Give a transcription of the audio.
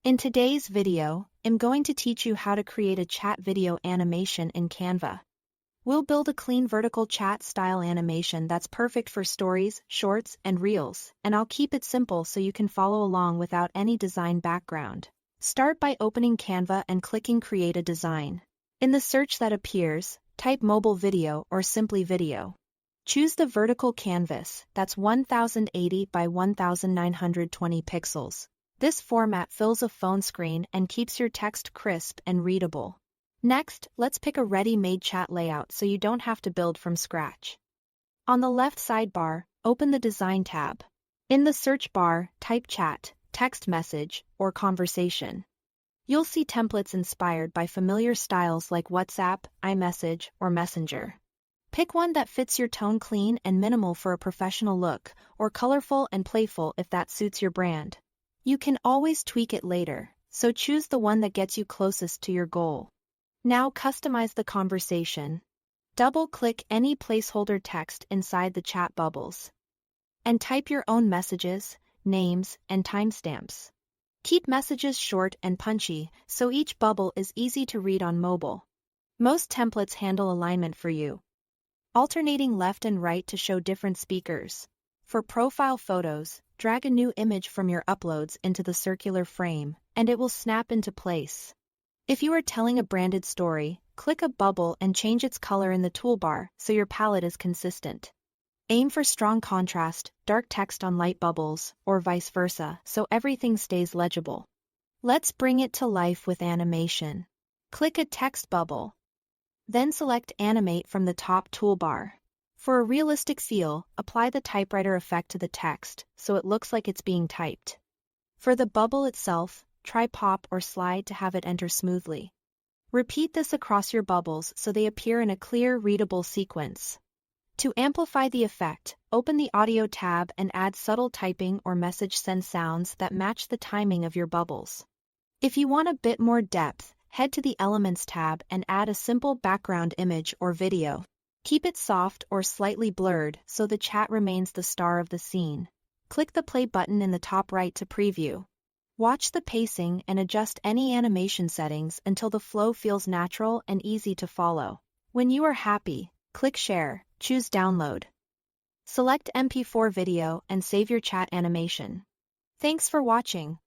In today's video, I'm going to teach you how to create a chat video animation in Canva. We'll build a clean vertical chat style animation that's perfect for stories, shorts, and reels, and I'll keep it simple so you can follow along without any design background. Start by opening Canva and clicking Create a Design. In the search that appears, type mobile video or simply video. Choose the vertical canvas, that's 1080 by 1920 pixels. This format fills a phone screen and keeps your text crisp and readable. Next, let's pick a ready-made chat layout so you don't have to build from scratch. On the left sidebar, open the Design tab. In the search bar, type chat, text message, or conversation. You'll see templates inspired by familiar styles like WhatsApp, iMessage, or Messenger. Pick one that fits your tone, clean and minimal for a professional look, or colorful and playful if that suits your brand. You can always tweak it later, so choose the one that gets you closest to your goal. Now customize the conversation. Double-click any placeholder text inside the chat bubbles. And type your own messages, names, and timestamps. Keep messages short and punchy, so each bubble is easy to read on mobile. Most templates handle alignment for you, alternating left and right to show different speakers. For profile photos, drag a new image from your uploads into the circular frame, and it will snap into place. If you are telling a branded story, click a bubble and change its color in the toolbar so your palette is consistent. Aim for strong contrast, dark text on light bubbles, or vice versa, so everything stays legible. Let's bring it to life with animation. Click a text bubble. Then select Animate from the top toolbar. For a realistic feel, apply the typewriter effect to the text so it looks like it's being typed. For the bubble itself, try pop or slide to have it enter smoothly. Repeat this across your bubbles so they appear in a clear, readable sequence. To amplify the effect, open the Audio tab and add subtle typing or message send sounds that match the timing of your bubbles. If you want a bit more depth, head to the Elements tab and add a simple background image or video. Keep it soft or slightly blurred so the chat remains the star of the scene. Click the play button in the top right to preview. Watch the pacing and adjust any animation settings until the flow feels natural and easy to follow. When you are happy, click Share, choose Download. Select MP4 video and save your chat animation. Thanks for watching.